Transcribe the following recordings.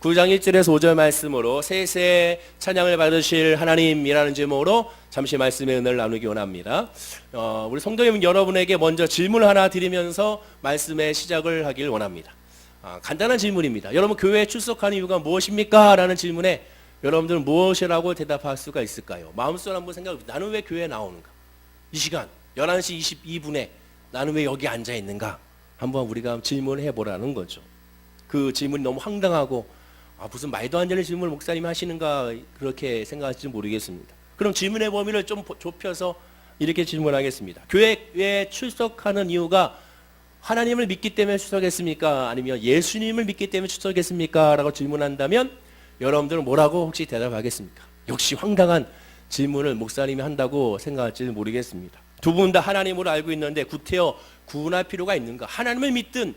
9장 1절에서 5절 말씀으로 세세 찬양을 받으실 하나님이라는 제목으로 잠시 말씀의 은혜를 나누기 원합니다. 우리 성도님 여러분에게 먼저 질문 하나 드리면서 말씀의 시작을 하길 원합니다. 간단한 질문입니다. 여러분 교회에 출석하는 이유가 무엇입니까? 라는 질문에 여러분들은 무엇이라고 대답할 수가 있을까요? 마음속으로 한번 생각해보세요. 나는 왜 교회에 나오는가? 이 시간 11시 22분에 나는 왜 여기 앉아 있는가? 한번 우리가 질문을 해보라는 거죠. 그 질문이 너무 황당하고 무슨 말도 안 되는 질문을 목사님이 하시는가 그렇게 생각할지 모르겠습니다. 그럼 질문의 범위를 좀 좁혀서 이렇게 질문하겠습니다. 교회에 출석하는 이유가 하나님을 믿기 때문에 출석했습니까? 아니면 예수님을 믿기 때문에 출석했습니까? 라고 질문한다면 여러분들은 뭐라고 혹시 대답하겠습니까? 역시 황당한 질문을 목사님이 한다고 생각할지 모르겠습니다. 두 분 다 하나님으로 알고 있는데 구태여 구분할 필요가 있는가? 하나님을 믿든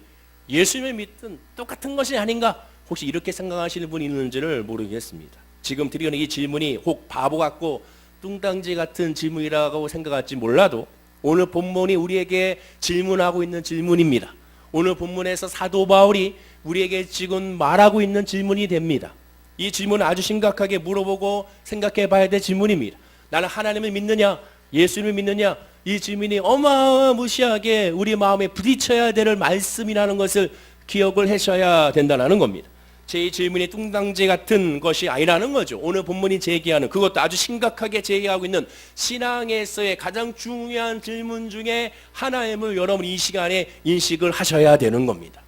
예수님을 믿든 똑같은 것이 아닌가? 혹시 이렇게 생각하시는 분이 있는지를 모르겠습니다. 지금 드리는 이 질문이 혹 바보 같고 뚱땅지 같은 질문이라고 생각할지 몰라도 오늘 본문이 우리에게 질문하고 있는 질문입니다. 오늘 본문에서 사도 바울이 우리에게 지금 말하고 있는 질문이 됩니다. 이 질문은 아주 심각하게 물어보고 생각해 봐야 될 질문입니다. 나는 하나님을 믿느냐 예수님을 믿느냐 이 질문이 어마무시하게 우리 마음에 부딪혀야 될 말씀이라는 것을 기억을 하셔야 된다는 겁니다. 제 질문이 뚱땅지 같은 것이 아니라는 거죠. 오늘 본문이 제기하는 그것도 아주 심각하게 제기하고 있는 신앙에서의 가장 중요한 질문 중에 하나임을 여러분 이 시간에 인식을 하셔야 되는 겁니다.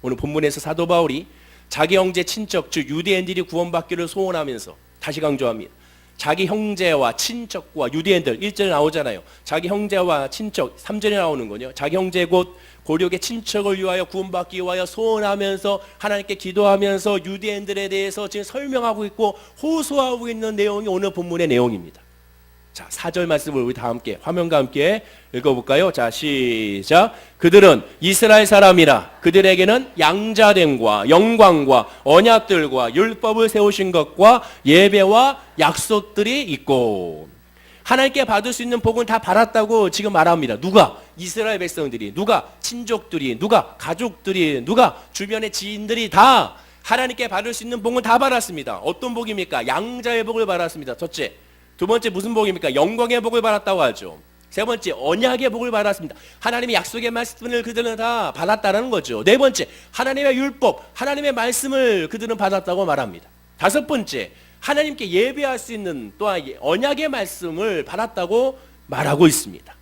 오늘 본문에서 사도 바울이 자기 형제 친척 즉 유대인들이 구원받기를 소원하면서 다시 강조합니다. 자기 형제와 친척과 유대인들 1절에 나오잖아요. 자기 형제와 친척 3절에 나오는 거죠. 자기 형제 곧 고력의 친척을 위하여 구원받기 위하여 소원하면서 하나님께 기도하면서 유대인들에 대해서 지금 설명하고 있고 호소하고 있는 내용이 오늘 본문의 내용입니다. 자, 4절 말씀을 우리 다 함께 화면과 함께 읽어볼까요? 자, 시작. 그들은 이스라엘 사람이라 그들에게는 양자됨과 영광과 언약들과 율법을 세우신 것과 예배와 약속들이 있고 하나님께 받을 수 있는 복은 다 받았다고 지금 말합니다. 누가? 이스라엘 백성들이, 누가? 친족들이, 누가? 가족들이, 누가? 주변의 지인들이 다 하나님께 받을 수 있는 복은 다 받았습니다. 어떤 복입니까? 양자의 복을 받았습니다. 첫째. 두 번째 무슨 복입니까? 영광의 복을 받았다고 하죠. 세 번째 언약의 복을 받았습니다. 하나님의 약속의 말씀을 그들은 다 받았다는 거죠. 네 번째 하나님의 율법, 하나님의 말씀을 그들은 받았다고 말합니다. 다섯 번째 하나님께 예배할 수 있는 또한 언약의 말씀을 받았다고 말하고 있습니다.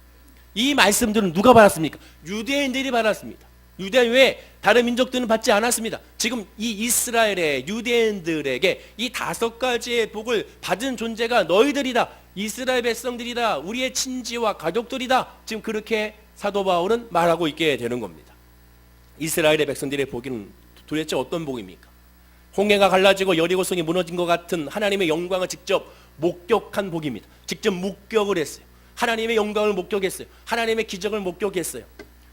이 말씀들은 누가 받았습니까? 유대인들이 받았습니다. 유대인 외에 다른 민족들은 받지 않았습니다. 지금 이 이스라엘의 유대인들에게 이 5가지의 복을 받은 존재가 너희들이다. 이스라엘 백성들이다. 우리의 친지와 가족들이다. 지금 그렇게 사도 바울은 말하고 있게 되는 겁니다. 이스라엘의 백성들의 복은 도대체 어떤 복입니까? 홍해가 갈라지고 여리고성이 무너진 것 같은 하나님의 영광을 직접 목격한 복입니다. 직접 목격을 했어요. 하나님의 영광을 목격했어요. 하나님의 기적을 목격했어요.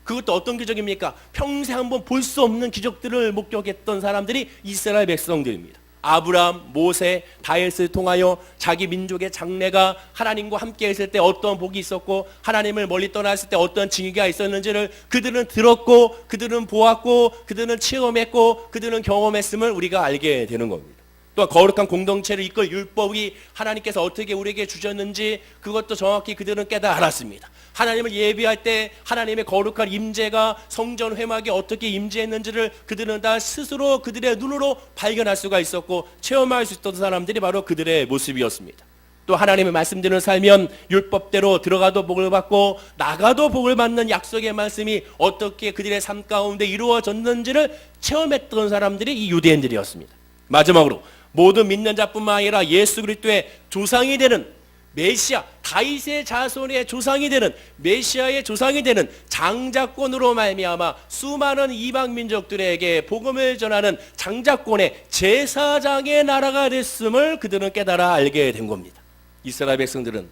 그것도 어떤 기적입니까? 평생 한번 볼 수 없는 기적들을 목격했던 사람들이 이스라엘 백성들입니다. 아브라함, 모세, 다윗을 통하여 자기 민족의 장래가 하나님과 함께 있을 때 어떤 복이 있었고 하나님을 멀리 떠났을 때 어떤 징계가 있었는지를 그들은 들었고 그들은 보았고 그들은 체험했고 그들은 경험했음을 우리가 알게 되는 겁니다. 또 거룩한 공동체를 이끌 율법이 하나님께서 어떻게 우리에게 주셨는지 그것도 정확히 그들은 깨달아 알았습니다. 하나님을 예배할 때 하나님의 거룩한 임재가 성전 회막에 어떻게 임재했는지를 그들은 다 스스로 그들의 눈으로 발견할 수가 있었고 체험할 수 있던 사람들이 바로 그들의 모습이었습니다. 또 하나님의 말씀대로 살면 율법대로 들어가도 복을 받고 나가도 복을 받는 약속의 말씀이 어떻게 그들의 삶 가운데 이루어졌는지를 체험했던 사람들이 이 유대인들이었습니다. 마지막으로 모든 믿는 자뿐만 아니라 예수 그리스도의 조상이 되는 메시아, 다윗의 자손의 조상이 되는 메시아의 조상이 되는 장자권으로 말미암아 수많은 이방 민족들에게 복음을 전하는 장자권의 제사장의 나라가 됐음을 그들은 깨달아 알게 된 겁니다. 이스라엘 백성들은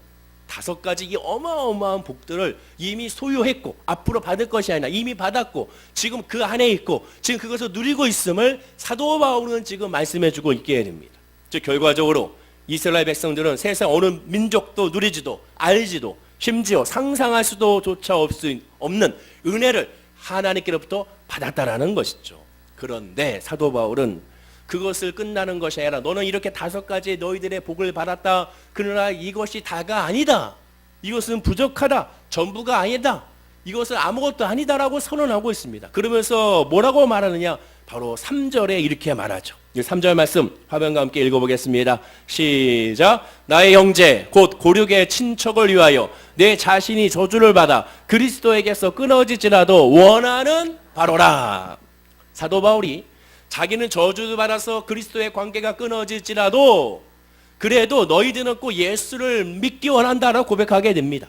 5가지 이 어마어마한 복들을 이미 소유했고 앞으로 받을 것이 아니라 이미 받았고 지금 그 안에 있고 지금 그것을 누리고 있음을 사도 바울은 지금 말씀해주고 있게 됩니다. 즉 결과적으로 이스라엘 백성들은 세상 어느 민족도 누리지도 알지도 심지어 상상할 수도 조차 없는 은혜를 하나님께로부터 받았다라는 것이죠. 그런데 사도 바울은 그것을 끝나는 것이 아니라 너는 이렇게 5가지 너희들의 복을 받았다. 그러나 이것이 다가 아니다. 이것은 부족하다. 전부가 아니다. 이것은 아무것도 아니다라고 선언하고 있습니다. 그러면서 뭐라고 말하느냐? 바로 3절에 이렇게 말하죠. 3절 말씀 화면과 함께 읽어보겠습니다. 시작. 나의 형제 곧 고륙의 친척을 위하여 내 자신이 저주를 받아 그리스도에게서 끊어지지라도 원하는 바로라. 사도 바울이 자기는 저주를 받아서 그리스도의 관계가 끊어질지라도 그래도 너희들은 꼭 예수를 믿기 원한다라고 고백하게 됩니다.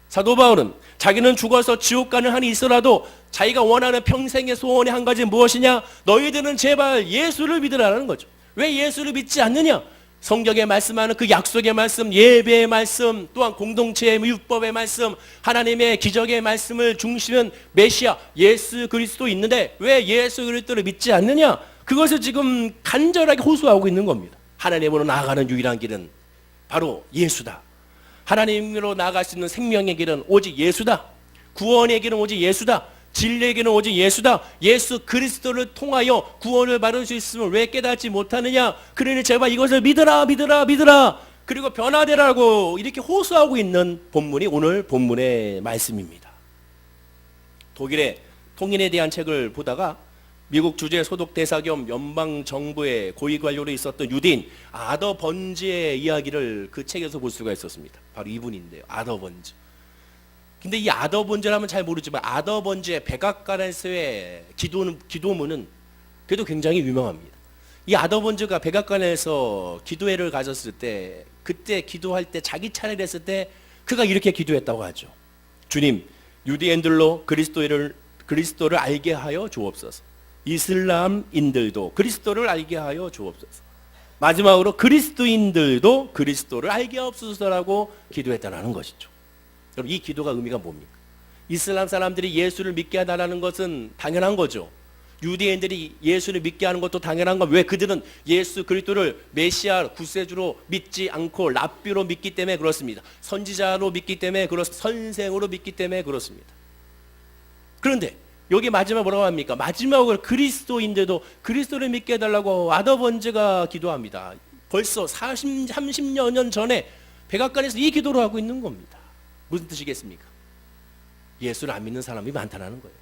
사도 바울은 자기는 죽어서 지옥 가는 한이 있어라도 자기가 원하는 평생의 소원이 한 가지 무엇이냐? 너희들은 제발 예수를 믿으라는 거죠. 왜 예수를 믿지 않느냐? 성경에 말씀하는 그 약속의 말씀, 예배의 말씀, 또한 공동체의 율법의 말씀, 하나님의 기적의 말씀을 중심은 메시아 예수 그리스도 있는데 왜 예수 그리스도를 믿지 않느냐? 그것을 지금 간절하게 호소하고 있는 겁니다. 하나님으로 나아가는 유일한 길은 바로 예수다. 하나님으로 나아갈 수 있는 생명의 길은 오직 예수다. 구원의 길은 오직 예수다. 진리의 길은 오직 예수다. 예수 그리스도를 통하여 구원을 받을 수 있음을 왜 깨닫지 못하느냐? 그러니 제발 이것을 믿으라 믿으라 믿으라. 그리고 변화되라고 이렇게 호소하고 있는 본문이 오늘 본문의 말씀입니다. 독일의 통일에 대한 책을 보다가 미국 주재 소속 대사 겸 연방 정부의 고위 관료로 있었던 유대인 아더 번즈의 이야기를 그 책에서 볼 수가 있었습니다. 바로 이분인데요. 아더 번즈. 근데 이 아더 번즈라면 잘 모르지만 아더 번즈의 백악관에서의 기도문은 그래도 굉장히 유명합니다. 이 아더 번즈가 백악관에서 기도회를 가졌을 때 그때 기도할 때 자기 차례를 했을 때 그가 이렇게 기도했다고 하죠. 주님, 유대인들로 그리스도를 알게 하여 주옵소서. 이슬람인들도 그리스도를 알게 하여 주옵소서. 마지막으로 그리스도인들도 그리스도를 알게 하옵소서라고 기도했다는 것이죠. 여러분 이 기도가 의미가 뭡니까? 이슬람 사람들이 예수를 믿게 하다라는 것은 당연한 거죠. 유대인들이 예수를 믿게 하는 것도 당연한 건 왜 그들은 예수 그리스도를 메시아 구세주로 믿지 않고 랍비로 믿기 때문에 그렇습니다. 선지자로 믿기 때문에 선생으로 믿기 때문에 그렇습니다. 그런데 여기 마지막 뭐라고 합니까? 마지막으로 그리스도인데도 그리스도를 믿게 해달라고 아더 번즈가 기도합니다. 벌써 30여 년 전에 백악관에서 이 기도를 하고 있는 겁니다. 무슨 뜻이겠습니까? 예수를 안 믿는 사람이 많다는 거예요.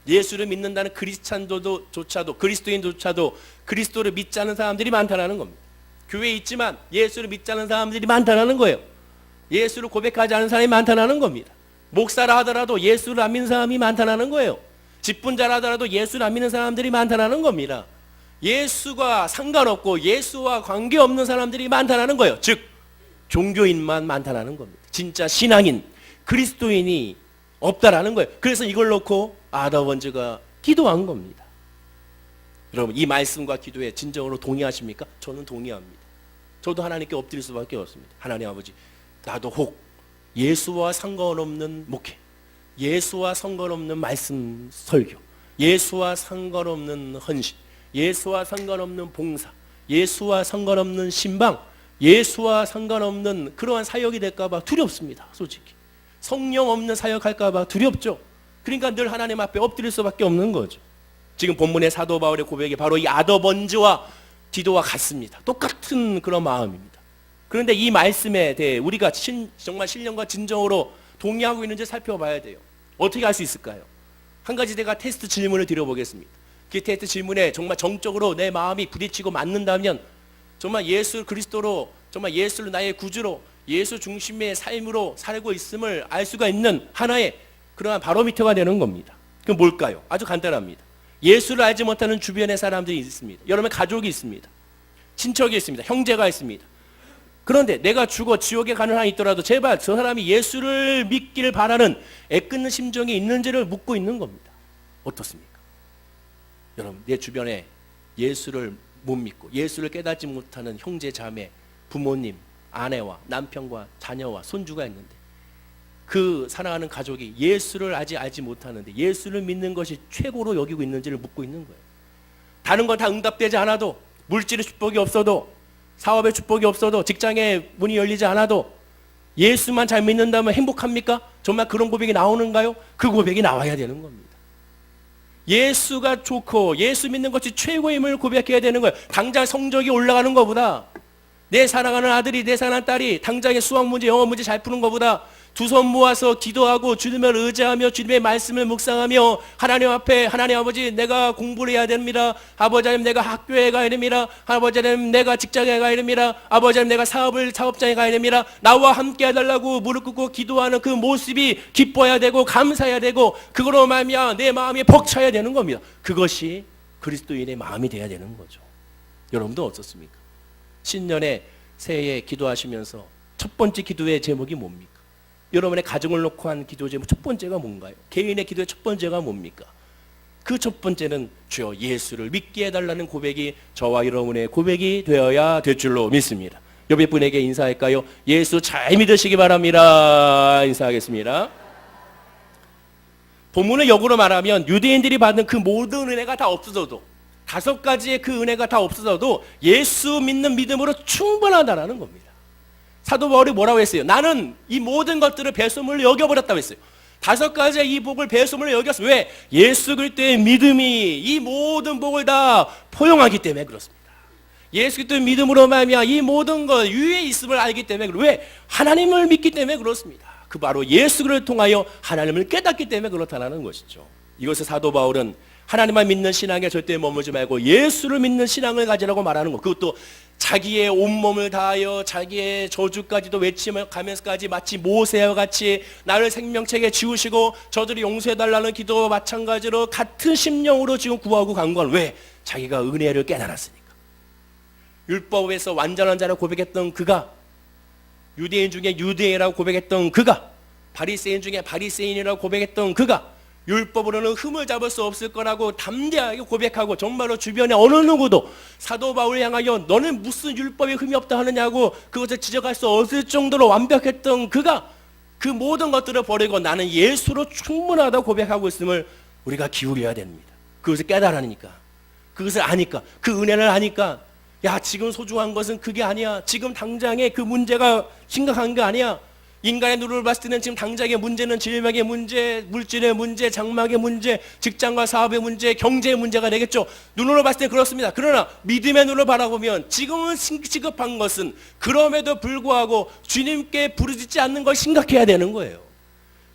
예수를 믿는다는 크리스찬도조차도 그리스도인조차도 그리스도를 믿지 않는 사람들이 많다는 겁니다. 교회에 있지만 예수를 믿지 않는 사람들이 많다는 거예요. 예수를 고백하지 않는 사람이 많다는 겁니다. 목사라 하더라도 예수를 안 믿는 사람이 많다는 거예요. 직분자라 하더라도 예수를 안 믿는 사람들이 많다는 겁니다. 예수가 상관없고 예수와 관계없는 사람들이 많다는 거예요. 즉 종교인만 많다는 겁니다. 진짜 신앙인, 그리스도인이 없다라는 거예요. 그래서 이걸 놓고 아더 번즈가 기도한 겁니다. 여러분 이 말씀과 기도에 진정으로 동의하십니까? 저는 동의합니다. 저도 하나님께 엎드릴 수밖에 없습니다. 하나님 아버지, 나도 혹 예수와 상관없는 목회, 예수와 상관없는 말씀 설교, 예수와 상관없는 헌신, 예수와 상관없는 봉사, 예수와 상관없는 신방, 예수와 상관없는 그러한 사역이 될까봐 두렵습니다. 솔직히 성령 없는 사역할까봐 두렵죠. 그러니까 늘 하나님 앞에 엎드릴 수밖에 없는 거죠. 지금 본문의 사도 바울의 고백이 바로 이 아더 번즈와 기도와 같습니다. 똑같은 그런 마음입니다. 그런데 이 말씀에 대해 우리가 정말 신령과 진정으로 동의하고 있는지 살펴봐야 돼요. 어떻게 할 수 있을까요? 한 가지 제가 테스트 질문을 드려보겠습니다. 그 테스트 질문에 정말 정적으로 내 마음이 부딪히고 맞는다면 정말 예수 그리스도로 정말 예수를 나의 구주로 예수 중심의 삶으로 살고 있음을 알 수가 있는 하나의 그러한 바로미터가 되는 겁니다. 그럼 뭘까요? 아주 간단합니다. 예수를 알지 못하는 주변의 사람들이 있습니다. 여러분의 가족이 있습니다. 친척이 있습니다. 형제가 있습니다. 그런데 내가 죽어 지옥에 가는 한이 있더라도 제발 저 사람이 예수를 믿기를 바라는 애끓는 심정이 있는지를 묻고 있는 겁니다. 어떻습니까? 여러분 내 주변에 예수를 못 믿고 예수를 깨닫지 못하는 형제 자매, 부모님, 아내와 남편과 자녀와 손주가 있는데 그 사랑하는 가족이 예수를 아직 알지 못하는데 예수를 믿는 것이 최고로 여기고 있는지를 묻고 있는 거예요. 다른 건 다 응답되지 않아도 물질의 축복이 없어도 사업의 축복이 없어도 직장에 문이 열리지 않아도 예수만 잘 믿는다면 행복합니까? 정말 그런 고백이 나오는가요? 그 고백이 나와야 되는 겁니다. 예수가 좋고 예수 믿는 것이 최고임을 고백해야 되는 거예요. 당장 성적이 올라가는 것보다, 내 사랑하는 아들이, 내 사랑하는 딸이 당장의 수학 문제, 영어 문제 잘 푸는 것보다 두 손 모아서 기도하고 주님을 의지하며 주님의 말씀을 묵상하며 하나님 앞에, 하나님 아버지 내가 공부를 해야 됩니다. 아버지 하나님 내가 학교에 가야 됩니다. 아버지 하나님 내가 직장에 가야 됩니다. 아버지 하나님 내가 사업장에 가야 됩니다. 나와 함께 해달라고 무릎 꿇고 기도하는 그 모습이 기뻐야 되고 감사해야 되고, 그거로 말미암아 내 마음이 벅차야 되는 겁니다. 그것이 그리스도인의 마음이 돼야 되는 거죠. 여러분도 어떻습니까? 신년에 새해에 기도하시면서 첫 번째 기도의 제목이 뭡니까? 여러분의 가정을 놓고 한 기도 제목 첫 번째가 뭔가요? 개인의 기도의 첫 번째가 뭡니까? 그 첫 번째는 주여 예수를 믿게 해달라는 고백이 저와 여러분의 고백이 되어야 될 줄로 믿습니다. 옆에 분에게 인사할까요? 예수 잘 믿으시기 바랍니다. 인사하겠습니다. 본문을 역으로 말하면 유대인들이 받는 그 모든 은혜가 다 없어져도, 5가지의 그 은혜가 다 없어져도 예수 믿는 믿음으로 충분하다라는 겁니다. 사도 바울이 뭐라고 했어요? 나는 이 모든 것들을 배설물로 여겨버렸다고 했어요. 5가지의 이 복을 배설물로 여겼어요. 왜? 예수 그리스도의 믿음이 이 모든 복을 다 포용하기 때문에 그렇습니다. 예수 그리스도의 믿음으로 말미암아 이 모든 것 위에 있음을 알기 때문에, 왜? 하나님을 믿기 때문에 그렇습니다. 그 바로 예수 그리스도를 통하여 하나님을 깨닫기 때문에 그렇다는 것이죠. 이것을 사도 바울은 하나님만 믿는 신앙에 절대 머물지 말고 예수를 믿는 신앙을 가지라고 말하는 것. 그것도 자기의 온몸을 다하여 자기의 저주까지도 외치면서까지 마치 모세와 같이 나를 생명책에 지우시고 저들이 용서해달라는 기도와 마찬가지로 같은 심령으로 지금 구하고 간 건 왜? 자기가 은혜를 깨달았으니까. 율법에서 완전한 자라고 고백했던 그가, 유대인 중에 유대인이라고 고백했던 그가, 바리새인 중에 바리새인이라고 고백했던 그가 율법으로는 흠을 잡을 수 없을 거라고 담대하게 고백하고, 정말로 주변에 어느 누구도 사도 바울을 향하여 너는 무슨 율법에 흠이 없다 하느냐고 그것을 지적할 수 없을 정도로 완벽했던 그가 그 모든 것들을 버리고 나는 예수로 충분하다고 고백하고 있음을 우리가 기울여야 됩니다. 그것을 깨달으니까, 그것을 아니까, 그 은혜를 아니까, 야 지금 소중한 것은 그게 아니야, 지금 당장에 그 문제가 심각한 게 아니야, 인간의 눈으로 봤을 때는 지금 당장의 문제는 질병의 문제, 물질의 문제, 장막의 문제, 직장과 사업의 문제, 경제의 문제가 되겠죠. 눈으로 봤을 때 그렇습니다. 그러나 믿음의 눈으로 바라보면 지금은 시급한 것은 그럼에도 불구하고 주님께 부르짖지 않는 걸 심각해야 되는 거예요.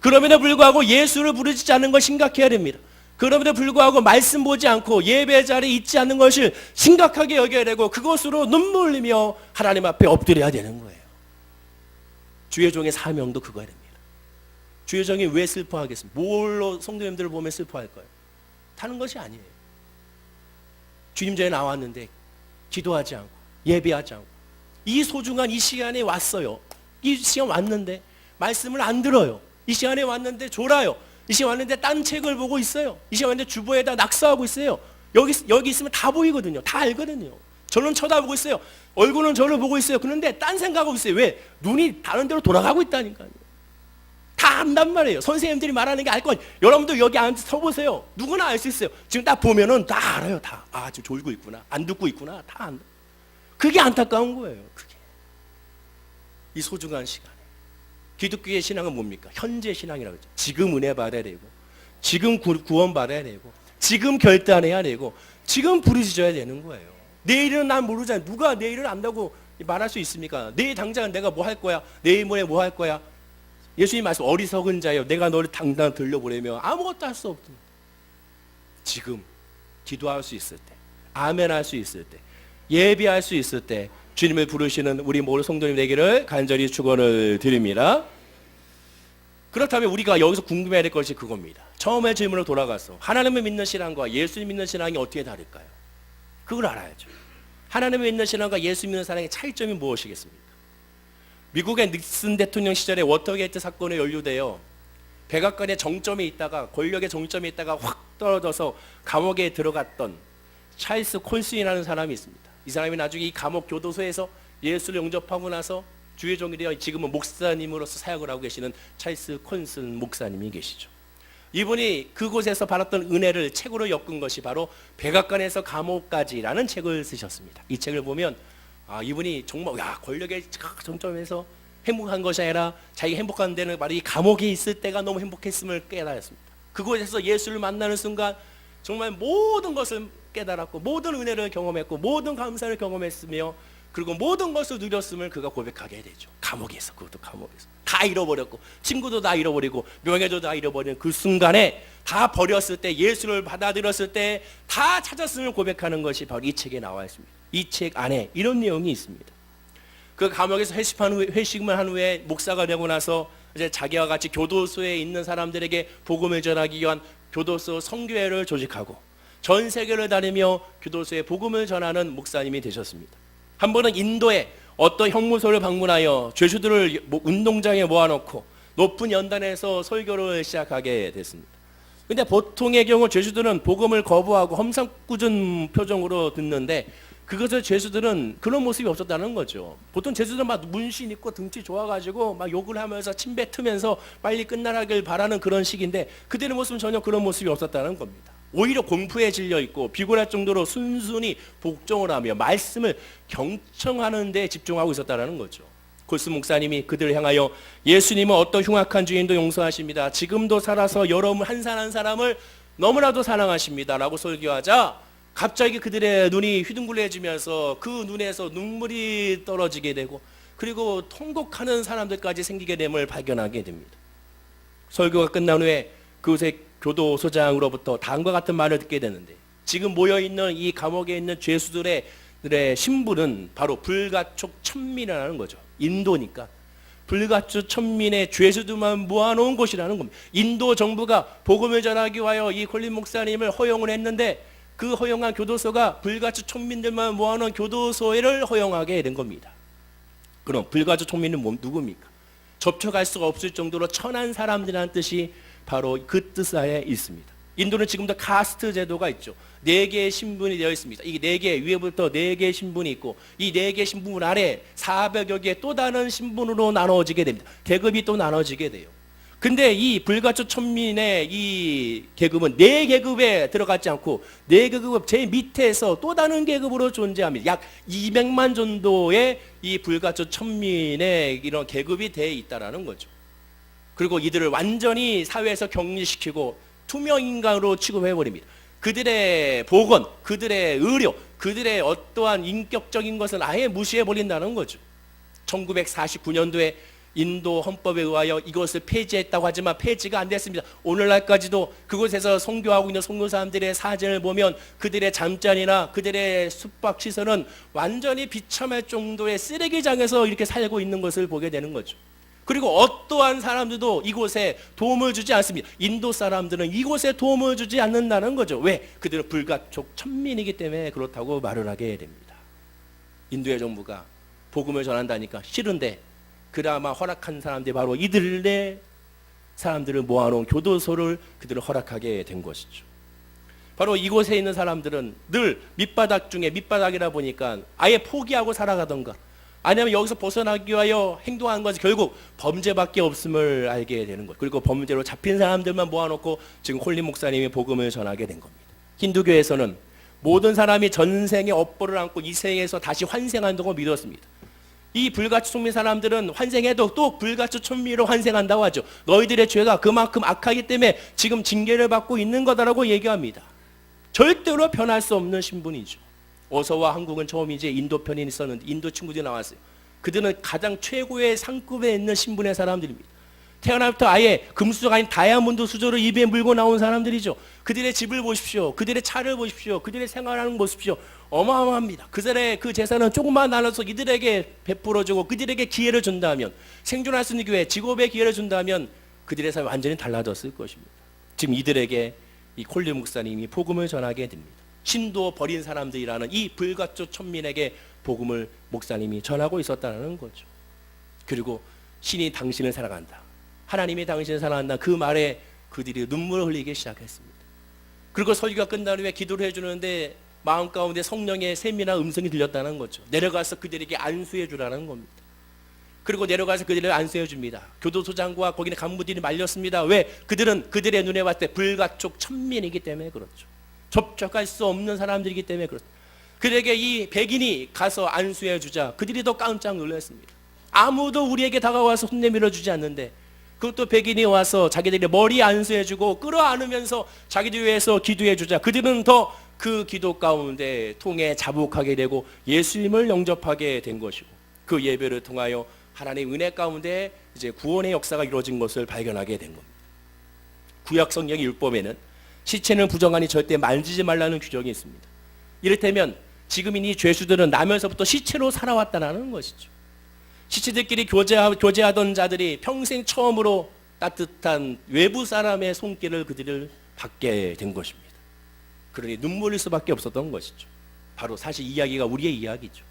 그럼에도 불구하고 예수를 부르짖지 않는 걸 심각해야 됩니다. 그럼에도 불구하고 말씀 보지 않고 예배 자리에 있지 않는 것을 심각하게 여겨야 되고, 그것으로 눈물 흘리며 하나님 앞에 엎드려야 되는 거예요. 주의 종의 사명도 그거야 됩니다. 주의 종이 왜 슬퍼하겠습니까? 뭘로 성도님들을 보면 슬퍼할 거예요? 타는 것이 아니에요. 주님 전에 나왔는데 기도하지 않고 예배하지 않고, 이 소중한 이 시간에 왔어요. 이 시간 왔는데 말씀을 안 들어요. 이 시간에 왔는데 졸아요. 이 시간 왔는데 딴 책을 보고 있어요. 이 시간 왔는데 주보에다 낙서하고 있어요. 여기 있으면 다 보이거든요. 다 알거든요. 저는 쳐다보고 있어요. 얼굴은 저를 보고 있어요. 그런데 딴 생각하고 있어요. 왜? 눈이 다른 데로 돌아가고 있다니까요. 다 안단 말이에요. 선생님들이 말하는 게 알 거예요. 여러분도 여기 앉아서 서보세요. 누구나 알 수 있어요. 지금 딱 보면은 다 알아요. 다. 아, 지금 졸고 있구나. 안 듣고 있구나. 다 안다. 그게 안타까운 거예요. 그게. 이 소중한 시간에. 기독교의 신앙은 뭡니까? 현재 신앙이라고 했죠. 지금 은혜 받아야 되고, 지금 구원 받아야 되고, 지금 결단해야 되고, 지금 부르짖어야 되는 거예요. 내일은 난 모르잖아요. 누가 내일을 안다고 말할 수 있습니까? 내일 당장 내가 뭐 할 거야? 내일 모레 뭐 할 거야? 예수님 말씀, 어리석은 자여 내가 너를 당장 들려보내며 아무것도 할 수 없습니다. 지금 기도할 수 있을 때, 아멘 할 수 있을 때, 예배할 수 있을 때 주님을 부르시는 우리 모든 성도님 되기를 간절히 축원을 드립니다. 그렇다면 우리가 여기서 궁금해야 될 것이 그겁니다. 처음의 질문으로 돌아가서 하나님을 믿는 신앙과 예수님 믿는 신앙이 어떻게 다를까요? 그걸 알아야죠. 하나님을 믿는 신앙과 예수 믿는 사람의 차이점이 무엇이겠습니까? 미국의 닉슨 대통령 시절에 워터게이트 사건에 연루되어 백악관의 정점에 있다가, 권력의 정점에 있다가 확 떨어져서 감옥에 들어갔던 찰스 콘슨이라는 사람이 있습니다. 이 사람이 나중에 이 감옥 교도소에서 예수를 영접하고 나서 주의 종이 되어 지금은 목사님으로서 사역을 하고 계시는 찰스 콘슨 목사님이 계시죠. 이분이 그곳에서 받았던 은혜를 책으로 엮은 것이 바로 백악관에서 감옥까지라는 책을 쓰셨습니다. 이 책을 보면 이분이 정말 권력의 정점에서 행복한 것이 아니라 자기가 행복한 데는 바로 이 감옥에 있을 때가 너무 행복했음을 깨달았습니다. 그곳에서 예수를 만나는 순간 정말 모든 것을 깨달았고 모든 은혜를 경험했고 모든 감사를 경험했으며 그리고 모든 것을 누렸음을 그가 고백하게 되죠. 감옥에서, 그것도 감옥에서 다 잃어버렸고 친구도 다 잃어버리고 명예도 다 잃어버린 그 순간에 다 버렸을 때, 예수를 받아들였을 때 다 찾았음을 고백하는 것이 바로 이 책에 나와 있습니다. 이 책 안에 이런 내용이 있습니다. 그 감옥에서 회식을 한 후에 목사가 되고 나서 이제 자기와 같이 교도소에 있는 사람들에게 복음을 전하기 위한 교도소 선교회를 조직하고 전 세계를 다니며 교도소에 복음을 전하는 목사님이 되셨습니다. 한 번은 인도에 어떤 형무소를 방문하여 죄수들을 운동장에 모아놓고 높은 연단에서 설교를 시작하게 됐습니다. 근데 보통의 경우 죄수들은 복음을 거부하고 험상궂은 표정으로 듣는데 그것을 죄수들은 그런 모습이 없었다는 거죠. 보통 죄수들은 막 문신 입고 등치 좋아가지고 막 욕을 하면서 침 뱉으면서 빨리 끝나길 바라는 그런 식인데 그들의 모습은 전혀 그런 모습이 없었다는 겁니다. 오히려 공부에 질려 있고 비굴할 정도로 순순히 복종을 하며 말씀을 경청하는 데 집중하고 있었다는 거죠. 콜스 목사님이 그들을 향하여 예수님은 어떤 흉악한 주인도 용서하십니다. 지금도 살아서 여러분 한 사람 한 사람을 너무나도 사랑하십니다. 라고 설교하자 갑자기 그들의 눈이 휘둥그레지면서 그 눈에서 눈물이 떨어지게 되고 그리고 통곡하는 사람들까지 생기게 됨을 발견하게 됩니다. 설교가 끝난 후에 그곳의 교도소장으로부터 다음과 같은 말을 듣게 되는데 지금 모여있는 이 감옥에 있는 죄수들의 신분은 바로 불가촉 천민이라는 거죠. 인도니까 불가촉 천민의 죄수들만 모아놓은 곳이라는 겁니다. 인도 정부가 복음을 전하기 위하여 이 콜린 목사님을 허용을 했는데 그 허용한 교도소가 불가촉 천민들만 모아놓은 교도소를 허용하게 된 겁니다. 그럼 불가촉 천민은 누굽니까? 접촉할 수가 없을 정도로 천한 사람들이라는 뜻이 바로 그 뜻하에 있습니다. 인도는 지금도 카스트 제도가 있죠. 4개의 신분이 되어 있습니다. 이 4개 위에부터 4개의 신분이 있고 이 4개의 신분 아래 400여 개의 또 다른 신분으로 나눠지게 됩니다. 계급이 또 나눠지게 돼요. 근데 이 불가촉 천민의 이 계급은 4계급에 들어가지 않고 4계급 제일 밑에서 또 다른 계급으로 존재합니다. 약 200만 정도의 이 불가촉 천민의 이런 계급이 되어 있다는 거죠. 그리고 이들을 완전히 사회에서 격리시키고 투명인간으로 취급해버립니다. 그들의 보건, 그들의 의료, 그들의 어떠한 인격적인 것은 아예 무시해버린다는 거죠. 1949년도에 인도 헌법에 의하여 이것을 폐지했다고 하지만 폐지가 안 됐습니다. 오늘날까지도 그곳에서 선교하고 있는 선교사람들의 사진을 보면 그들의 잠자리나 그들의 숙박시설은 완전히 비참할 정도의 쓰레기장에서 이렇게 살고 있는 것을 보게 되는 거죠. 그리고 어떠한 사람들도 이곳에 도움을 주지 않습니다. 인도 사람들은 이곳에 도움을 주지 않는다는 거죠. 왜? 그들은 불가촉 천민이기 때문에 그렇다고 말을 하게 됩니다. 인도의 정부가 복음을 전한다니까 싫은데 그나마 허락한 사람들이 바로 이들의 사람들을 모아놓은 교도소를 그들을 허락하게 된 것이죠. 바로 이곳에 있는 사람들은 늘 밑바닥 중에 밑바닥이라 보니까 아예 포기하고 살아가던가 아니면 여기서 벗어나기 위하여 행동한 것이 결국 범죄밖에 없음을 알게 되는 것. 그리고 범죄로 잡힌 사람들만 모아놓고 지금 콜린 목사님이 복음을 전하게 된 겁니다. 힌두교에서는 모든 사람이 전생의 업보를 안고 이 생에서 다시 환생한다고 믿었습니다. 이 불가촉 천민 사람들은 환생해도 또 불가촉 천민으로 환생한다고 하죠. 너희들의 죄가 그만큼 악하기 때문에 지금 징계를 받고 있는 거다라고 얘기합니다. 절대로 변할 수 없는 신분이죠. 어서와 한국은 처음이지 인도 편이 있었는데 인도 친구들이 나왔어요. 그들은 가장 최고의 상급에 있는 신분의 사람들입니다. 태어나부터 아예 금수저가 아닌 다이아몬드 수저를 입에 물고 나온 사람들이죠. 그들의 집을 보십시오. 그들의 차를 보십시오. 그들의 생활하는 거 보십시오. 어마어마합니다. 그들의 그 재산은 조금만 나눠서 이들에게 베풀어주고 그들에게 기회를 준다면 생존할 수 있는 기회, 직업의 기회를 준다면 그들의 삶이 완전히 달라졌을 것입니다. 지금 이들에게 이 콜린 목사님이 복음을 전하게 됩니다. 신도 버린 사람들이라는 이 불가촉 천민에게 복음을 목사님이 전하고 있었다는 거죠. 그리고 신이 당신을 사랑한다. 하나님이 당신을 사랑한다. 그 말에 그들이 눈물을 흘리기 시작했습니다. 그리고 설교가 끝난 후에 기도를 해주는데 마음 가운데 성령의 세미나 음성이 들렸다는 거죠. 내려가서 그들에게 안수해 주라는 겁니다. 그리고 내려가서 그들을 안수해 줍니다. 교도소장과 거기는 간부들이 말렸습니다. 왜? 그들은 그들의 눈에 봤을 때 불가촉 천민이기 때문에 그렇죠. 접촉할 수 없는 사람들이기 때문에 그렇습니다. 그들에게 이 백인이 가서 안수해 주자 그들이 더 깜짝 놀랐습니다. 아무도 우리에게 다가와서 손 내밀어 주지 않는데 그것도 백인이 와서 자기들의 머리 안수해주고 끌어안으면서 자기들 위해서 기도해주자 그들은 더 그 기도 가운데 통해 자복하게 되고 예수님을 영접하게 된 것이고 그 예배를 통하여 하나님의 은혜 가운데 이제 구원의 역사가 이루어진 것을 발견하게 된 겁니다. 구약 성경의 율법에는 시체는 부정하니 절대 만지지 말라는 규정이 있습니다. 이를테면 지금 이 죄수들은 나면서부터 시체로 살아왔다는 것이죠. 시체들끼리 교제하던 자들이 평생 처음으로 따뜻한 외부 사람의 손길을 그들을 받게 된 것입니다. 그러니 눈물일 수밖에 없었던 것이죠. 바로 사실 이야기가 우리의 이야기죠.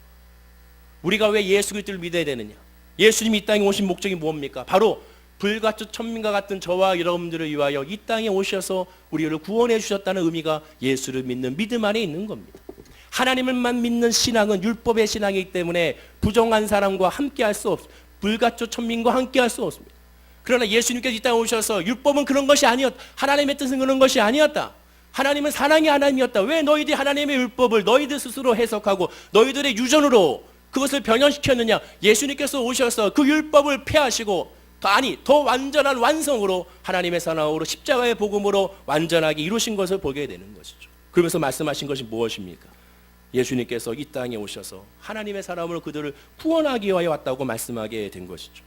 우리가 왜 예수 그리스도를 믿어야 되느냐? 예수님이 이 땅에 오신 목적이 뭡니까? 바로 불가초 천민과 같은 저와 여러분들을 위하여 이 땅에 오셔서 우리를 구원해 주셨다는 의미가 예수를 믿는 믿음 안에 있는 겁니다. 하나님을만 믿는 신앙은 율법의 신앙이기 때문에 부정한 사람과 함께할 수 없습니다. 불가초 천민과 함께할 수 없습니다. 그러나 예수님께서 이 땅에 오셔서 율법은 그런 것이 아니었다. 하나님의 뜻은 그런 것이 아니었다. 하나님은 사랑의 하나님이었다. 왜 너희들이 하나님의 율법을 너희들 스스로 해석하고 너희들의 유전으로 그것을 변형시켰느냐? 예수님께서 오셔서 그 율법을 폐하시고 더 완전한 완성으로 하나님의 사랑으로 십자가의 복음으로 완전하게 이루신 것을 보게 되는 것이죠. 그러면서 말씀하신 것이 무엇입니까? 예수님께서 이 땅에 오셔서 하나님의 사람으로 그들을 구원하기 위하여 왔다고 말씀하게 된 것이죠.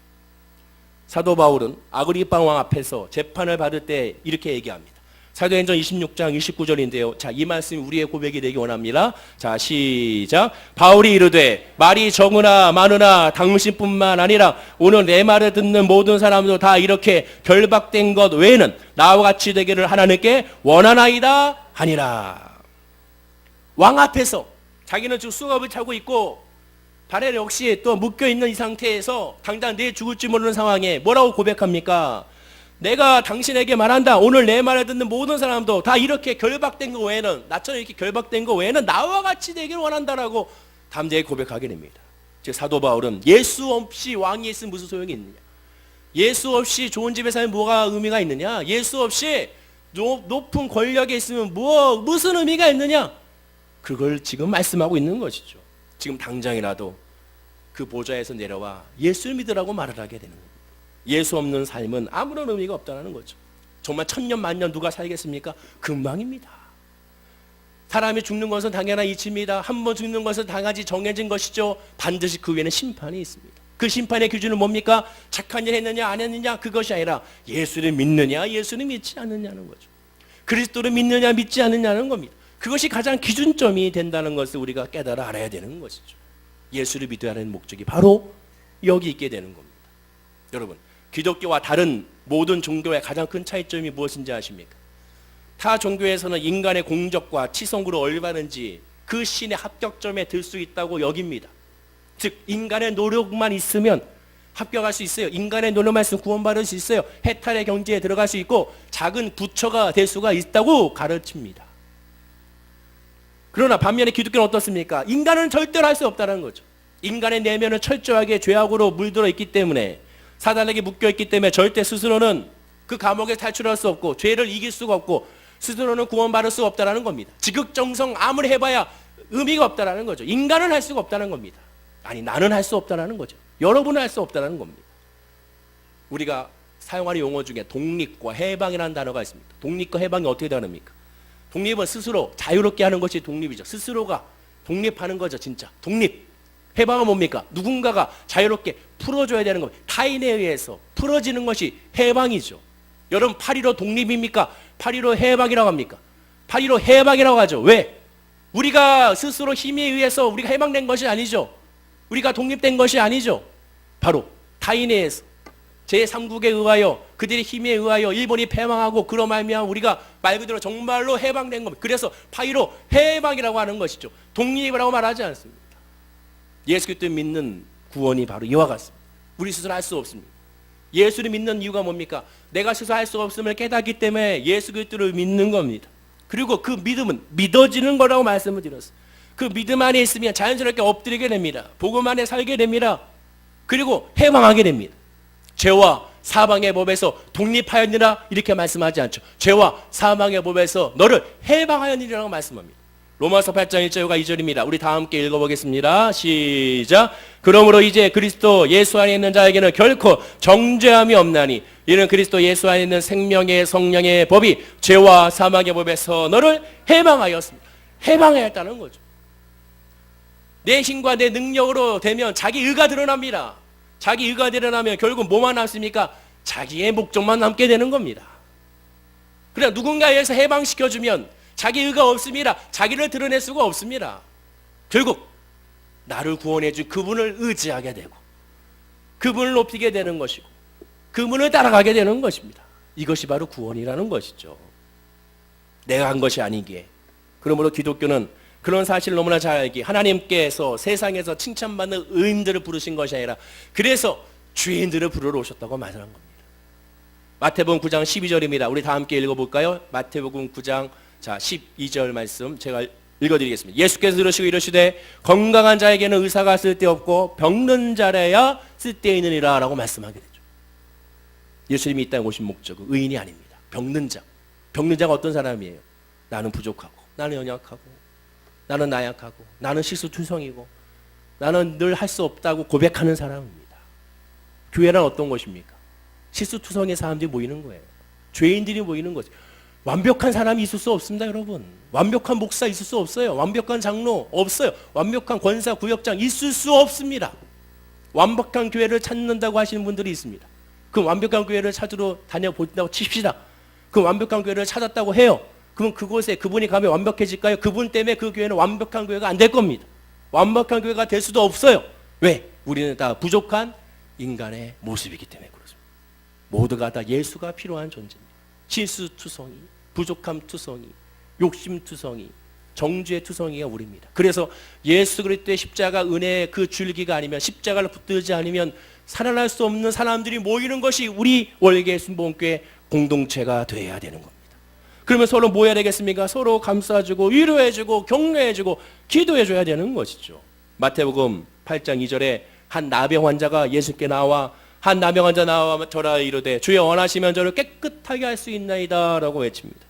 사도 바울은 아그리파 왕 앞에서 재판을 받을 때 이렇게 얘기합니다. 사도행전 26장 29절인데요. 자, 이 말씀이 우리의 고백이 되기 원합니다. 자, 시작. 바울이 이르되 말이 적으나 많으나 당신뿐만 아니라 오늘 내 말을 듣는 모든 사람도 다 이렇게 결박된 것 외에는 나와 같이 되기를 하나님께 원하나이다 하니라. 왕 앞에서 자기는 지금 수갑을 차고 있고 발에 역시 또 묶여있는 이 상태에서 당장 내일 죽을지 모르는 상황에 뭐라고 고백합니까? 내가 당신에게 말한다. 오늘 내 말을 듣는 모든 사람도 다 이렇게 결박된 거 외에는 나처럼 이렇게 결박된 거 외에는 나와 같이 되기를 원한다라고 담대히 고백하게 됩니다. 즉 사도 바울은 예수 없이 왕이 있으면 무슨 소용이 있느냐? 예수 없이 좋은 집에 살면 뭐가 의미가 있느냐? 예수 없이 높은 권력에 있으면 무슨 의미가 있느냐? 그걸 지금 말씀하고 있는 것이죠. 지금 당장이라도 그 보좌에서 내려와 예수를 믿으라고 말을 하게 되는 겁니다. 예수 없는 삶은 아무런 의미가 없다는 거죠. 정말 천년 만년 누가 살겠습니까? 금방입니다. 사람이 죽는 것은 당연한 이치입니다. 한 번 죽는 것은 당연히 정해진 것이죠. 반드시 그 위에는 심판이 있습니다. 그 심판의 기준은 뭡니까? 착한 일 했느냐 안 했느냐 그것이 아니라 예수를 믿느냐 예수를 믿지 않느냐는 거죠. 그리스도를 믿느냐 믿지 않느냐는 겁니다. 그것이 가장 기준점이 된다는 것을 우리가 깨달아 알아야 되는 것이죠. 예수를 믿어야 하는 목적이 바로 여기 있게 되는 겁니다. 여러분, 기독교와 다른 모든 종교의 가장 큰 차이점이 무엇인지 아십니까? 타 종교에서는 인간의 공적과 치성으로 올바른지 그 신의 합격점에 들 수 있다고 여깁니다. 즉 인간의 노력만 있으면 합격할 수 있어요. 인간의 노력만 있으면 구원받을 수 있어요. 해탈의 경지에 들어갈 수 있고 작은 부처가 될 수가 있다고 가르칩니다. 그러나 반면에 기독교는 어떻습니까? 인간은 절대로 할 수 없다는 거죠. 인간의 내면은 철저하게 죄악으로 물들어 있기 때문에 사단에게 묶여있기 때문에 절대 스스로는 그 감옥에 탈출할 수 없고 죄를 이길 수가 없고 스스로는 구원받을 수 없다는 겁니다. 지극정성 아무리 해봐야 의미가 없다는 거죠. 인간은 할 수가 없다는 겁니다. 아니 나는 할 수 없다는 거죠. 여러분은 할 수 없다는 겁니다. 우리가 사용하는 용어 중에 독립과 해방이라는 단어가 있습니다. 독립과 해방이 어떻게 다릅니까? 독립은 스스로 자유롭게 하는 것이 독립이죠. 스스로가 독립하는 거죠. 진짜 독립. 해방은 뭡니까? 누군가가 자유롭게 풀어줘야 되는 겁니다. 타인에 의해서 풀어지는 것이 해방이죠. 여러분 8.15 독립입니까? 8.15 해방이라고 합니까? 8.15 해방이라고 하죠. 왜? 우리가 스스로 힘에 의해서 우리가 해방된 것이 아니죠. 우리가 독립된 것이 아니죠. 바로 타인에 의해서 제3국에 의하여 그들의 힘에 의하여 일본이 패망하고 그로 말미암아 우리가 말 그대로 정말로 해방된 겁니다. 그래서 8.15 해방이라고 하는 것이죠. 독립이라고 말하지 않습니다. 예수 그리스도를 믿는 구원이 바로 이와 같습니다. 우리 스스로 할 수 없습니다. 예수를 믿는 이유가 뭡니까? 내가 스스로 할 수 없음을 깨닫기 때문에 예수 그리스도를 믿는 겁니다. 그리고 그 믿음은 믿어지는 거라고 말씀을 드렸어요. 그 믿음 안에 있으면 자연스럽게 엎드리게 됩니다. 복음 안에 살게 됩니다. 그리고 해방하게 됩니다. 죄와 사망의 법에서 독립하였느라 이렇게 말씀하지 않죠. 죄와 사망의 법에서 너를 해방하였느니라고 말씀합니다. 로마서 8장 1절과 2절입니다. 우리 다 함께 읽어보겠습니다. 시작. 그러므로 이제 그리스도 예수 안에 있는 자에게는 결코 정죄함이 없나니 이는 그리스도 예수 안에 있는 생명의 성령의 법이 죄와 사망의 법에서 너를 해방하였습니다. 해방하였다는 거죠. 내 힘과 내 능력으로 되면 자기 의가 드러납니다. 자기 의가 드러나면 결국 뭐만 남습니까? 자기의 목적만 남게 되는 겁니다. 그냥 누군가에 의해서 해방시켜주면 자기 의가 없습니다. 자기를 드러낼 수가 없습니다. 결국 나를 구원해 준 그분을 의지하게 되고 그분을 높이게 되는 것이고 그분을 따라가게 되는 것입니다. 이것이 바로 구원이라는 것이죠. 내가 한 것이 아니기에. 그러므로 기독교는 그런 사실을 너무나 잘 알기, 하나님께서 세상에서 칭찬받는 의인들을 부르신 것이 아니라 그래서 죄인들을 부르러 오셨다고 말하는 겁니다. 마태복음 9장 12절입니다. 우리 다 함께 읽어볼까요? 마태복음 9장 12절 말씀 제가 읽어드리겠습니다. 예수께서 들으시고 이르시되 건강한 자에게는 의사가 쓸데없고 병든 자라야 쓸데있느니라 라고 말씀하게 되죠. 예수님이 이 땅에 오신 목적은 의인이 아닙니다. 병든 자. 병든 자가 어떤 사람이에요? 나는 부족하고 나는 연약하고 나는 나약하고 나는 실수투성이고 나는 늘 할 수 없다고 고백하는 사람입니다. 교회란 어떤 것입니까? 실수투성의 사람들이 모이는 거예요. 죄인들이 모이는 거죠. 완벽한 사람이 있을 수 없습니다, 여러분. 완벽한 목사 있을 수 없어요. 완벽한 장로 없어요. 완벽한 권사, 구역장 있을 수 없습니다. 완벽한 교회를 찾는다고 하시는 분들이 있습니다. 그 완벽한 교회를 찾으러 다녀본다고 칩시다. 그 완벽한 교회를 찾았다고 해요. 그럼 그곳에 그분이 가면 완벽해질까요? 그분 때문에 그 교회는 완벽한 교회가 안 될 겁니다. 완벽한 교회가 될 수도 없어요. 왜? 우리는 다 부족한 인간의 모습이기 때문에 그렇습니다. 모두가 다 예수가 필요한 존재입니다. 실수투성이, 부족함투성이, 욕심투성이, 정죄의 투성이가 우리입니다. 그래서 예수 그리스도의 십자가 은혜의 그 줄기가 아니면 십자가를 붙들지 않으면 살아날 수 없는 사람들이 모이는 것이 우리 월계 순복음교회 공동체가 되어야 되는 겁니다. 그러면 서로 뭐 해야 되겠습니까? 서로 감싸주고 위로해주고 격려해주고 기도해줘야 되는 것이죠. 마태복음 8장 2절에 한 나병 환자가 예수께 나와 한 나병 환자 나와 저라 이르되 주여 원하시면 저를 깨끗하게 할 수 있나이다 라고 외칩니다.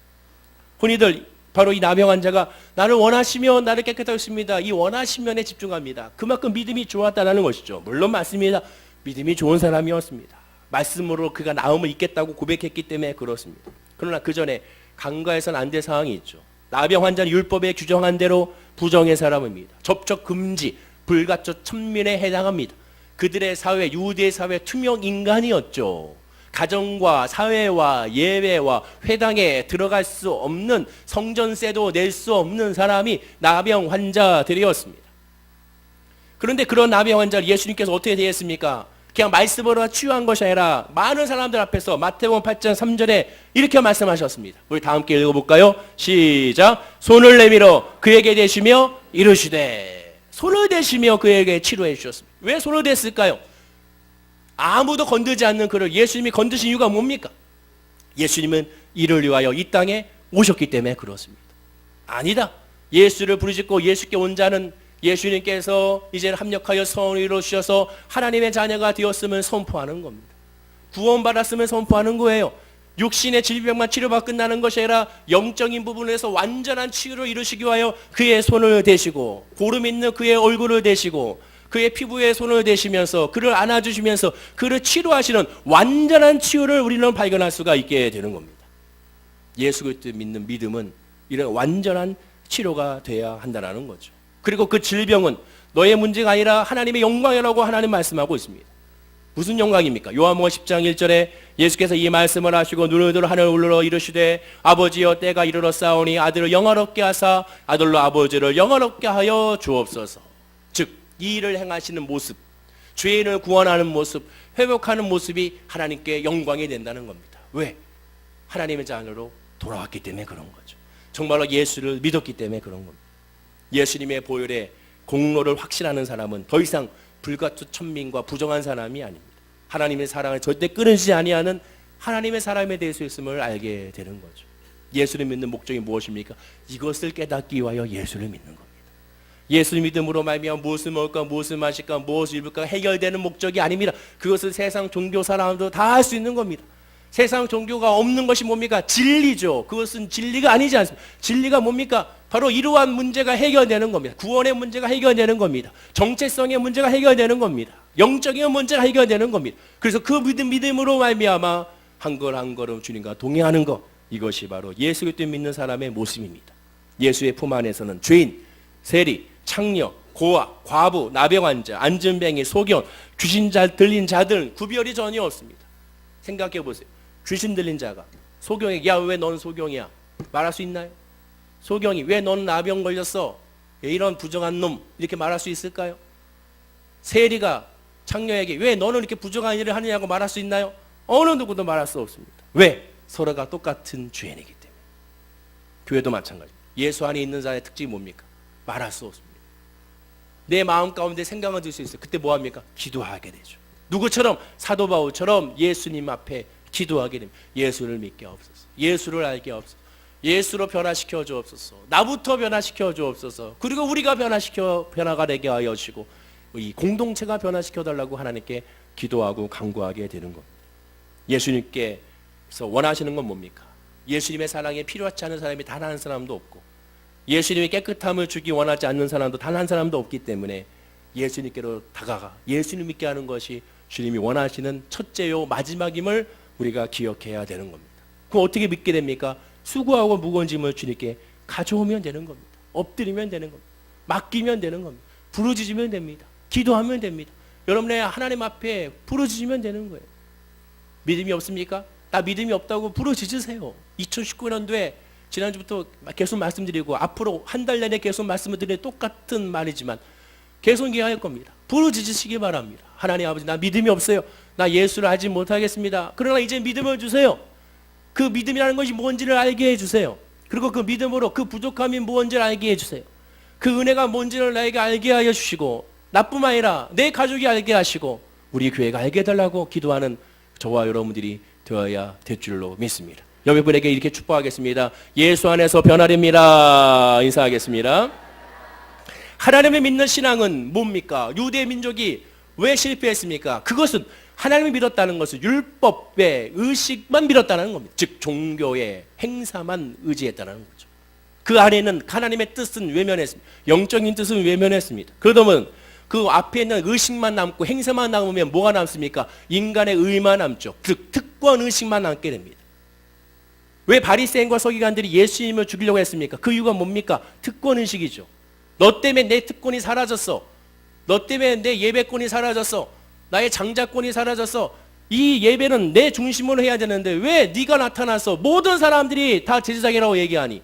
흔히들 바로 이 나병 환자가 나를 원하시면 나를 깨끗하게 했습니다. 이 원하시면에 집중합니다. 그만큼 믿음이 좋았다는 것이죠. 물론 맞습니다. 믿음이 좋은 사람이었습니다. 말씀으로 그가 나음을 입겠다고 고백했기 때문에 그렇습니다. 그러나 그 전에 간과해서는 안 될 상황이 있죠. 나병 환자는 율법에 규정한 대로 부정의 사람입니다. 접촉 금지, 불가촉 천민에 해당합니다. 그들의 사회, 유대의 사회 투명 인간이었죠. 가정과 사회와 예배와 회당에 들어갈 수 없는 성전세도 낼 수 없는 사람이 나병 환자들이었습니다. 그런데 그런 나병 환자를 예수님께서 어떻게 대했습니까? 그냥 말씀으로 치유한 것이 아니라 많은 사람들 앞에서 마태복음 8장 3절에 이렇게 말씀하셨습니다. 우리 다 함께 읽어볼까요? 시작. 손을 내밀어 그에게 대시며 이르시되. 손을 대시며 그에게 치료해 주셨습니다. 왜 손을 댔을까요? 아무도 건들지 않는 그를 예수님이 건드신 이유가 뭡니까? 예수님은 이를 위하여 이 땅에 오셨기 때문에 그렇습니다. 아니다. 예수를 부르짖고 예수께 온 자는 예수님께서 이제 합력하여 선을 이루셔서 하나님의 자녀가 되었음을 선포하는 겁니다. 구원받았음을 선포하는 거예요. 육신의 질병만 치료받고 끝나는 것이 아니라 영적인 부분에서 완전한 치유를 이루시기 위하여 그의 손을 대시고 고름 있는 그의 얼굴을 대시고 그의 피부에 손을 대시면서 그를 안아주시면서 그를 치료하시는 완전한 치유를 우리는 발견할 수가 있게 되는 겁니다. 예수 그리스도 믿는 믿음은 이런 완전한 치료가 돼야 한다는 거죠. 그리고 그 질병은 너의 문제가 아니라 하나님의 영광이라고 하나님 말씀하고 있습니다. 무슨 영광입니까? 요한복음 10장 1절에 예수께서 이 말씀을 하시고 눈을 들어 하늘을 울러 이르시되 아버지여 때가 이르렀사오니 아들을 영화롭게 하사 아들로 아버지를 영화롭게 하여 주옵소서. 즉 이 일을 행하시는 모습, 죄인을 구원하는 모습, 회복하는 모습이 하나님께 영광이 된다는 겁니다. 왜? 하나님의 자녀로 돌아왔기 때문에 그런 거죠. 정말로 예수를 믿었기 때문에 그런 겁니다. 예수님의 보혈의 공로를 확신하는 사람은 더 이상 불가투 천민과 부정한 사람이 아닙니다. 하나님의 사랑을 절대 끊이지 아니하는 하나님의 사람에 대해서 있음을 알게 되는 거죠. 예수를 믿는 목적이 무엇입니까? 이것을 깨닫기 위하여 예수를 믿는 겁니다. 예수를 믿음으로 말미암아 무엇을 먹을까, 무엇을 마실까, 무엇을 입을까 해결되는 목적이 아닙니다. 그것을 세상 종교 사람도 다 할 수 있는 겁니다. 세상 종교가 없는 것이 뭡니까? 진리죠. 그것은 진리가 아니지 않습니까? 진리가 뭡니까? 바로 이러한 문제가 해결되는 겁니다. 구원의 문제가 해결되는 겁니다. 정체성의 문제가 해결되는 겁니다. 영적인 문제가 해결되는 겁니다. 그래서 그 믿음으로 말미암아 한 걸 한 걸음 주님과 동행하는 것, 이것이 바로 예수 그리스도 믿는 사람의 모습입니다. 예수의 품 안에서는 죄인, 세리, 창녀, 고아, 과부, 나병 환자, 안전뱅이, 소견, 귀신 들린 자들 구별이 전혀 없습니다. 생각해 보세요. 귀신 들린 자가 소경에게 야, 왜 너는 소경이야? 말할 수 있나요? 소경이 왜 너는 나병 걸렸어? 왜 이런 부정한 놈? 이렇게 말할 수 있을까요? 세리가 창녀에게 왜 너는 이렇게 부정한 일을 하느냐고 말할 수 있나요? 어느 누구도 말할 수 없습니다. 왜? 서로가 똑같은 죄인이기 때문에. 교회도 마찬가지입니다. 예수 안에 있는 자의 특징이 뭡니까? 말할 수 없습니다. 내 마음 가운데 생각은 들 수 있어요. 그때 뭐합니까? 기도하게 되죠. 누구처럼? 사도 바울처럼 예수님 앞에 기도하게 됩니다. 예수를 믿게 없어서, 예수를 알게 없어서, 예수로 변화시켜 주옵소서. 나부터 변화시켜 주옵소서. 그리고 우리가 변화가 되게 하여 주시고 이 공동체가 변화시켜 달라고 하나님께 기도하고 간구하게 되는 겁니다. 예수님께서 원하시는 건 뭡니까? 예수님의 사랑에 필요하지 않은 사람이 단 한 사람도 없고, 예수님이 깨끗함을 주기 원하지 않는 사람도 단 한 사람도 없기 때문에 예수님께로 다가가 예수님 믿게 하는 것이 주님이 원하시는 첫째요 마지막임을 우리가 기억해야 되는 겁니다. 그럼 어떻게 믿게 됩니까? 수고하고 무거운 짐을 주님께 가져오면 되는 겁니다. 엎드리면 되는 겁니다. 맡기면 되는 겁니다. 부르짖으면 됩니다. 기도하면 됩니다. 여러분의 하나님 앞에 부르짖으면 되는 거예요. 믿음이 없습니까? 나 믿음이 없다고 부르짖으세요. 2019년도에 지난주부터 계속 말씀드리고 앞으로 한 달 내내 계속 말씀을 드리는 똑같은 말이지만 계속 얘기할 겁니다. 부르짖으시기 바랍니다. 하나님 아버지, 나 믿음이 없어요. 나 예수를 알지 못하겠습니다. 그러나 이제 믿음을 주세요. 그 믿음이라는 것이 뭔지를 알게 해주세요. 그리고 그 믿음으로 그 부족함이 뭔지를 알게 해주세요. 그 은혜가 뭔지를 나에게 알게 하여 주시고, 나뿐만 아니라 내 가족이 알게 하시고 우리 교회가 알게 해달라고 기도하는 저와 여러분들이 되어야 될 줄로 믿습니다. 여러분에게 이렇게 축복하겠습니다. 예수 안에서 변화됩니다. 인사하겠습니다. 하나님을 믿는 신앙은 뭡니까? 유대 민족이 왜 실패했습니까? 그것은 하나님을 믿었다는 것은 율법의 의식만 믿었다는 겁니다. 즉 종교의 행사만 의지했다는 거죠. 그 안에는 하나님의 뜻은 외면했습니다. 영적인 뜻은 외면했습니다. 그러면 그 앞에 있는 의식만 남고 행사만 남으면 뭐가 남습니까? 인간의 의만 남죠. 즉 특권 의식만 남게 됩니다. 왜 바리새인과 서기관들이 예수님을 죽이려고 했습니까? 그 이유가 뭡니까? 특권 의식이죠. 너 때문에 내 특권이 사라졌어. 너 때문에 내 예배권이 사라졌어. 나의 장자권이 사라졌어. 이 예배는 내 중심으로 해야 되는데 왜 네가 나타나서 모든 사람들이 다 제사장이라고 얘기하니?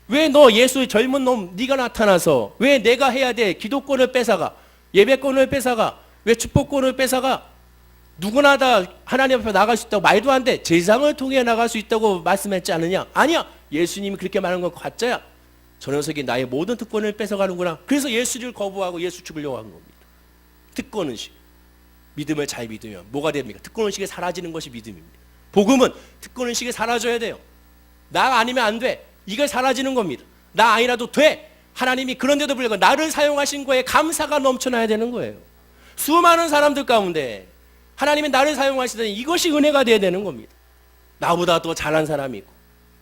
왜 너 예수의 젊은 놈 네가 나타나서 왜 내가 해야 돼? 기도권을 뺏어가, 예배권을 뺏어가, 왜 축복권을 뺏어가? 누구나 다 하나님 앞에 나갈 수 있다고 말도 안 돼. 제사장을 통해 나갈 수 있다고 말씀했지 않느냐? 아니야. 예수님이 그렇게 말하는 건 가짜야. 저 녀석이 나의 모든 특권을 뺏어가는구나. 그래서 예수를 거부하고 예수 죽이려고 한 겁니다. 특권의식. 믿음을 잘 믿으면 뭐가 됩니까? 특권의식이 사라지는 것이 믿음입니다. 복음은 특권의식이 사라져야 돼요. 나 아니면 안 돼. 이게 사라지는 겁니다. 나 아니라도 돼. 하나님이 그런데도 불구하고 나를 사용하신 거에 감사가 넘쳐나야 되는 거예요. 수많은 사람들 가운데 하나님이 나를 사용하시더니 이것이 은혜가 돼야 되는 겁니다. 나보다 더 잘난 사람이 있고,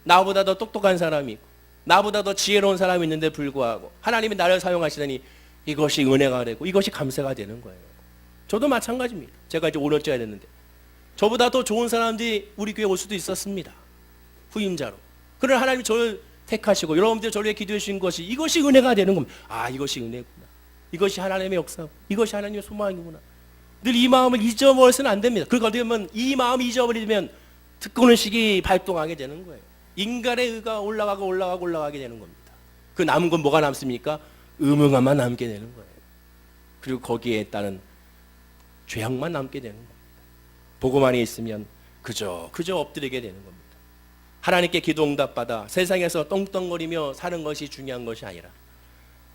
나보다 더 똑똑한 사람이 있고, 나보다 더 지혜로운 사람이 있는데 불구하고 하나님이 나를 사용하시더니 이것이 은혜가 되고 이것이 감사가 되는 거예요. 저도 마찬가지입니다. 제가 이제 5년째가 됐는데 저보다 더 좋은 사람들이 우리 교회에 올 수도 있었습니다. 후임자로. 그러나 하나님이 저를 택하시고 여러분들 저를 위해 기도해 주신 것이 이것이 은혜가 되는 겁니다. 아, 이것이 은혜구나. 이것이 하나님의 역사고 이것이 하나님의 소망이구나. 늘 이 마음을 잊어버려서는 안 됩니다. 그러니까 어떻게 보면 이 마음이 잊어버리면 특권의식이 발동하게 되는 거예요. 인간의 의가 올라가게 되는 겁니다. 그 남은 건 뭐가 남습니까? 의무감만 남게 되는 거예요. 그리고 거기에 따른 죄악만 남게 되는 겁니다. 복음 안에 있으면 그저 엎드리게 되는 겁니다. 하나님께 기도 응답받아 세상에서 떵떵거리며 사는 것이 중요한 것이 아니라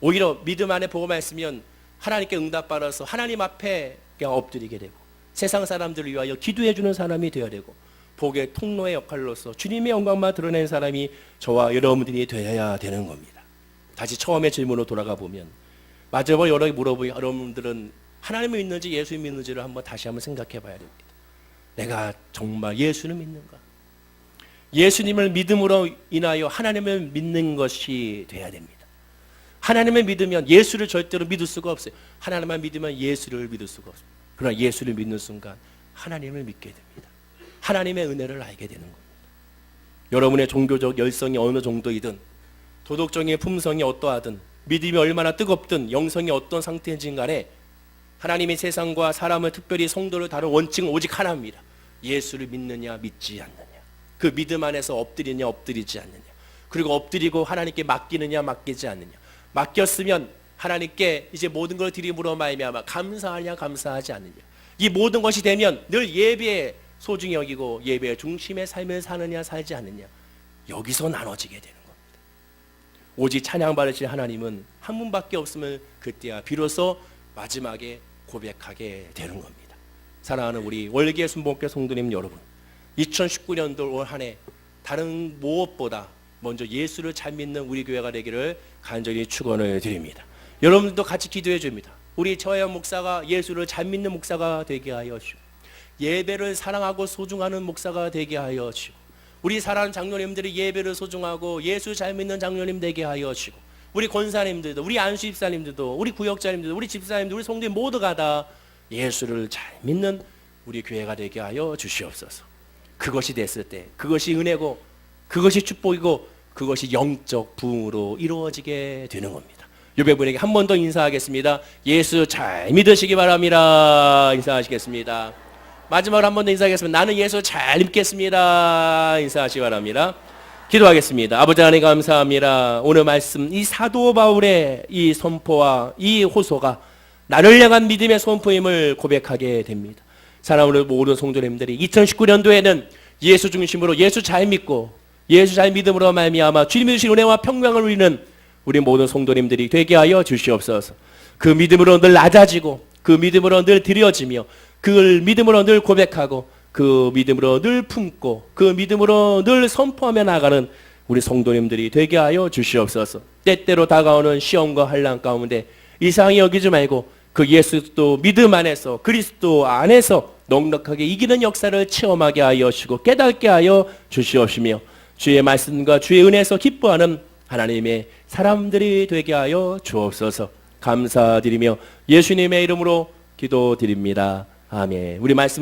오히려 믿음 안에 복음 안에 있으면 하나님께 응답받아서 하나님 앞에 그냥 엎드리게 되고 세상 사람들을 위하여 기도해 주는 사람이 되어야 되고 복의 통로의 역할로서 주님의 영광만 드러내는 사람이 저와 여러분들이 되어야 되는 겁니다. 다시 처음의 질문으로 돌아가 보면 마지막으로 여러분이 물어보니 여러분들은 하나님을 믿는지 예수를 믿는지를 다시 한번 생각해 봐야 됩니다. 내가 정말 예수를 믿는가? 예수님을 믿음으로 인하여 하나님을 믿는 것이 돼야 됩니다. 하나님을 믿으면 예수를 절대로 믿을 수가 없어요. 하나님만 믿으면 예수를 믿을 수가 없어요. 그러나 예수를 믿는 순간 하나님을 믿게 됩니다. 하나님의 은혜를 알게 되는 겁니다. 여러분의 종교적 열성이 어느 정도이든, 도덕적인 품성이 어떠하든, 믿음이 얼마나 뜨겁든, 영성이 어떤 상태인지 간에 하나님의 세상과 사람을, 특별히 성도를 다룬 원칙은 오직 하나입니다. 예수를 믿느냐 믿지 않느냐, 그 믿음 안에서 엎드리냐 엎드리지 않느냐, 그리고 엎드리고 하나님께 맡기느냐 맡기지 않느냐, 맡겼으면 하나님께 이제 모든 걸 드림으로 말미암아 감사하냐 감사하지 않느냐, 이 모든 것이 되면 늘 예배에 소중히 여기고 예배의 중심의 삶을 사느냐 살지 않느냐, 여기서 나눠지게 되는 겁니다. 오직 찬양받으실 하나님은 한 분밖에 없으면 그때야 비로소 마지막에 고백하게 되는 겁니다. 사랑하는 우리 월계 순복교 성도님 여러분, 2019년도 올 한 해 다른 무엇보다 먼저 예수를 잘 믿는 우리 교회가 되기를 간절히 축원을 드립니다. 여러분들도 같이 기도해 줍니다. 우리 저혜연 목사가 예수를 잘 믿는 목사가 되게 하여 주시고, 예배를 사랑하고 소중하는 목사가 되게 하여 주시고, 우리 사랑하는 장로님들이 예배를 소중하고 예수 잘 믿는 장로님 되게 하여 주시고, 우리 권사님들도, 우리 안수 집사님들도, 우리 구역자님들도, 우리 집사님들, 우리 성도님 모두가 다 예수를 잘 믿는 우리 교회가 되게 하여 주시옵소서. 그것이 됐을 때 그것이 은혜고, 그것이 축복이고, 그것이 영적 부흥으로 이루어지게 되는 겁니다. 유배분에게 한 번 더 인사하겠습니다. 예수 잘 믿으시기 바랍니다. 인사하시겠습니다. 마지막으로 한 번 더 인사하겠습니다. 나는 예수 잘 믿겠습니다. 인사하시기 바랍니다. 기도하겠습니다. 아버지 하나님 감사합니다. 오늘 말씀, 이 사도 바울의 이 선포와 이 호소가 나를 향한 믿음의 선포임을 고백하게 됩니다. 사랑하는 모든 성도님들이 2019년도에는 예수 중심으로 예수 잘 믿고 예수 잘 믿음으로 말미암아 주님이 주신 은혜와 평강을 누리는 우리 모든 성도님들이 되게 하여 주시옵소서. 그 믿음으로 늘 낮아지고, 그 믿음으로 늘 드려지며, 그 믿음으로 늘 고백하고, 그 믿음으로 늘 품고, 그 믿음으로 늘 선포하며 나가는 우리 성도님들이 되게 하여 주시옵소서. 때때로 다가오는 시험과 환난 가운데 이상히 여기지 말고 그 예수도 믿음 안에서, 그리스도 안에서 넉넉하게 이기는 역사를 체험하게 하여 주시고 깨닫게 하여 주시옵시며, 주의 말씀과 주의 은혜에서 기뻐하는 하나님의 사람들이 되게 하여 주옵소서. 감사드리며 예수님의 이름으로 기도드립니다. 아멘. 우리 말씀